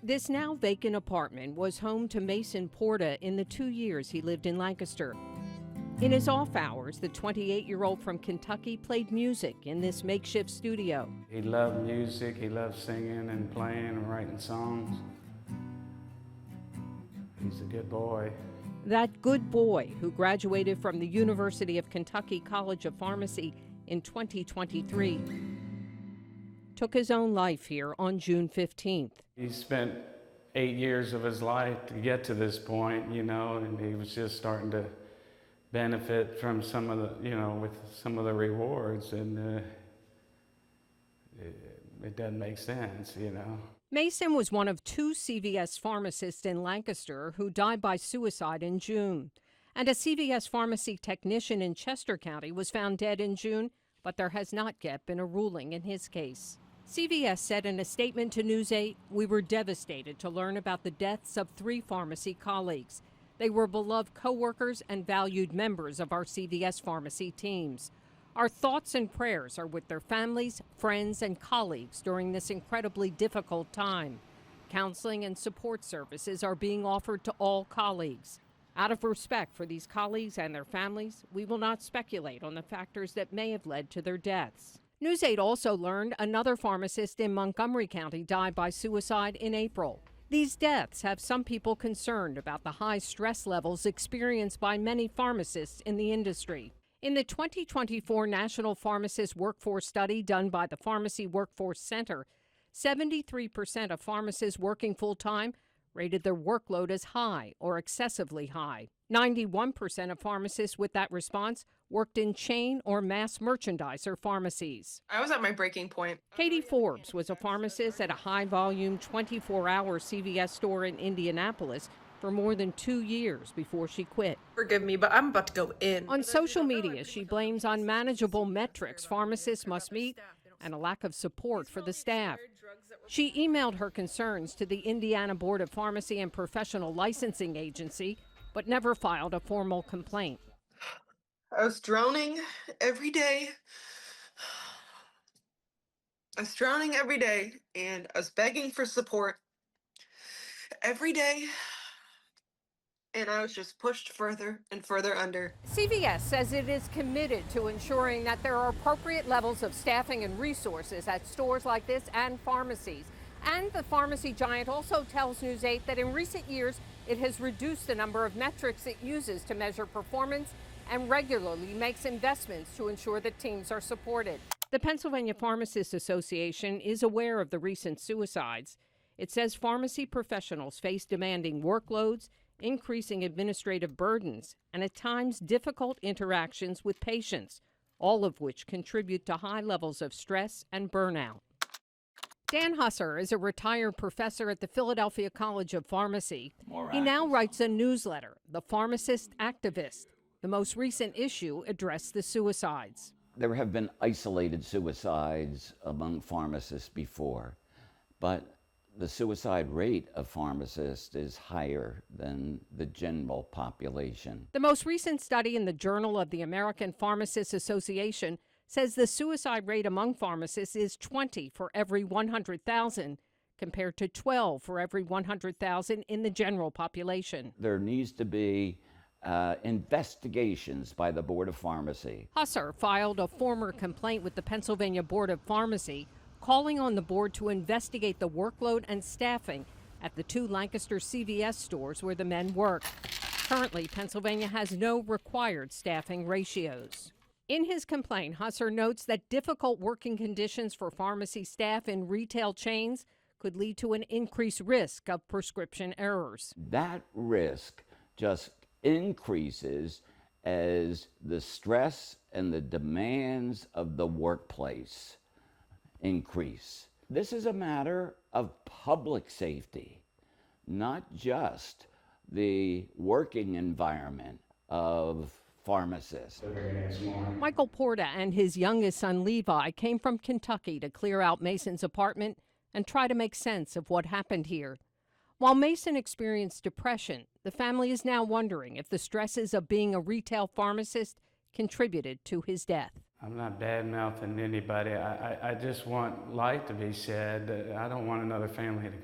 This now vacant apartment was home to Mason Porta in the 2 years he lived in Lancaster. In his off hours, the 28-year-old from Kentucky played music in this makeshift studio. He loved music, he loved singing and playing and writing songs. He's a good boy. That good boy who graduated from the University of Kentucky College of Pharmacy in 2023 took his own life here on June 15th. He spent 8 years of his life to get to this point, and he was just starting to benefit from some of the, with some of the rewards, and it doesn't make sense, Mason was one of 2 CVS pharmacists in Lancaster who died by suicide in June. And a CVS pharmacy technician in Chester County was found dead in June, but there has not yet been a ruling in his case. CVS said in a statement to News 8, "We were devastated to learn about the deaths of 3 pharmacy colleagues. They were beloved coworkers and valued members of our CVS pharmacy teams. Our thoughts and prayers are with their families, friends, and colleagues during this incredibly difficult time. Counseling and support services are being offered to all colleagues. Out of respect for these colleagues and their families, we will not speculate on the factors that may have led to their deaths." News 8 also learned another pharmacist in Montgomery County died by suicide in April. These deaths have some people concerned about the high stress levels experienced by many pharmacists in the industry. In the 2024 National Pharmacist Workforce Study done by the Pharmacy Workforce Center, 73% of pharmacists working full-time rated their workload as high or excessively high. 91% of pharmacists with that response worked in chain or mass merchandiser pharmacies. I was at my breaking point. Katie Forbes was a pharmacist at a high-volume 24-hour CVS store in Indianapolis for more than 2 years before she quit. Forgive me, but I'm about to go in. On social media, she blames unmanageable metrics pharmacists must meet and a lack of support for the staff. She emailed her concerns to the Indiana Board of Pharmacy and Professional Licensing Agency, but never filed a formal complaint. I was drowning every day. I was drowning every day, and I was begging for support every day, and I was just pushed further and further under. CVS says it is committed to ensuring that there are appropriate levels of staffing and resources at stores like this and pharmacies. And the pharmacy giant also tells News 8 that in recent years, it has reduced the number of metrics it uses to measure performance and regularly makes investments to ensure that teams are supported. The Pennsylvania Pharmacists Association is aware of the recent suicides. It says pharmacy professionals face demanding workloads, increasing administrative burdens, and at times difficult interactions with patients, all of which contribute to high levels of stress and burnout. Dan Husser is a retired professor at the Philadelphia College of Pharmacy. He now writes a newsletter, The Pharmacist Activist. The most recent issue addressed the suicides. There have been isolated suicides among pharmacists before, but the suicide rate of pharmacists is higher than the general population. The most recent study in the Journal of the American Pharmacists Association says the suicide rate among pharmacists is 20 for every 100,000, compared to 12 for every 100,000 in the general population. There needs to be investigations by the Board of Pharmacy. Husser filed a former complaint with the Pennsylvania Board of Pharmacy, calling on the board to investigate the workload and staffing at the 2 Lancaster CVS stores where the men work. Currently, Pennsylvania has no required staffing ratios. In his complaint, Husser notes that difficult working conditions for pharmacy staff in retail chains could lead to an increased risk of prescription errors. That risk just increases as the stress and the demands of the workplace increase. This is a matter of public safety, not just the working environment of pharmacists. Michael Porta and his youngest son Levi came from Kentucky to clear out Mason's apartment and try to make sense of what happened here. While Mason experienced depression, the family is now wondering if the stresses of being a retail pharmacist contributed to his death. I'm not bad-mouthing anybody. I just want light to be shed. I don't want another family to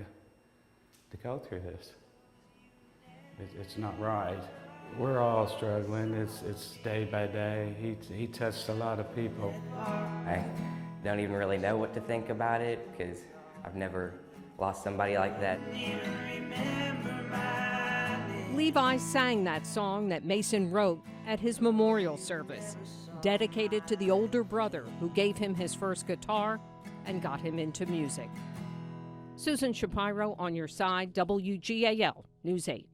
to go through this. It's not right. We're all struggling. It's day by day. He touched a lot of people. I don't even really know what to think about it because I've never lost somebody like that. Levi sang that song that Mason wrote at his memorial service, dedicated to the older brother who gave him his first guitar and got him into music. Susan Shapiro on your side, WGAL News 8.